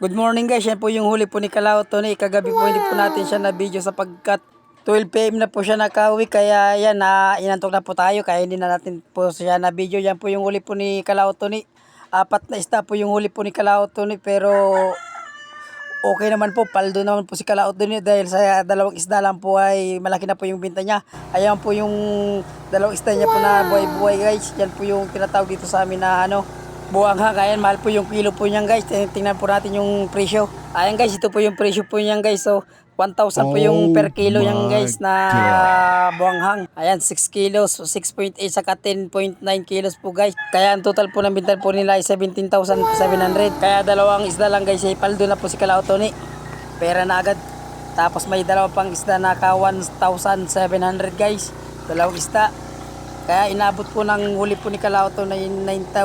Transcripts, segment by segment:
Good morning guys, yan po yung huli po ni Kalao Tony. Kagabi po hindi po natin siya na video sapagkat 12 PM na po siya nakauwi. Kaya yan, inantok na po tayo. Kaya hindi na natin po siya na video. Yan po yung huli po ni Kalao Tony. 4 na isda po yung huli po ni Kalao Tony. Pero okay naman po, paldo naman po si Kalao Tony. Dahil sa dalawang isda lang po ay malaki na po yung binta niya. Ayan po yung dalawang isda niya po na buhay-buhay guys. Yan po yung tinatawag dito sa amin na buwanghang. Ayan, mahal po yung kilo po niyan guys. Tingnan po natin yung presyo. Ayan guys, ito po yung presyo po niyan guys. So 1,000 po yung per kilo yan guys na buwanghang. Ayan, 6 kilos, 6.8 saka 10.9 kilos po guys. Kaya ang total po ng binta po nila ay 17,700. Kaya dalawang isda lang guys, ay paldo na po si Kalao Tony. Pera na agad. Tapos may dalawa pang isda na ka 1,700 guys. Dalawang isda. Kaya inabot po ng huli po ni Kalao Tony 19,000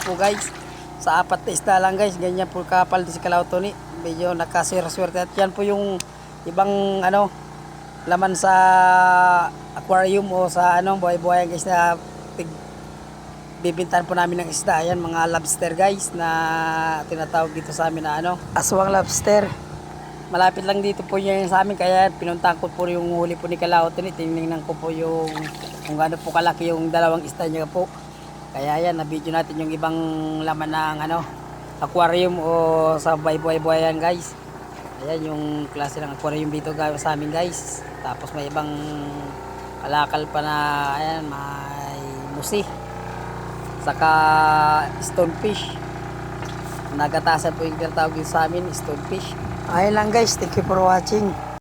po guys. Sa 4 na isda lang guys. Ganyan po kapal si Kalao Tony. Medyo nakaswerte. At yan po yung ibang laman sa aquarium o sa buhay-buhay guys na bibintahan po namin ng isda. Ayan, mga lobster guys na tinatawag dito sa amin na aswang lobster. Malapit lang dito po yan sa amin, kaya pinuntahan ko po yung huli po ni Kalao Tony. Tinignan ko po yung kung gaano po kalaki yung dalawang isda niya po. Kaya yan, na-video natin yung ibang laman ng aquarium o sa buhay-buhay yan guys. Ayan yung klase ng aquarium dito sa amin guys. Tapos may ibang kalakal pa na ayan, may musi. Saka stonefish. Nagatasan po yung tinatawag sa amin, stonefish. Ayun lang guys, thank you for watching.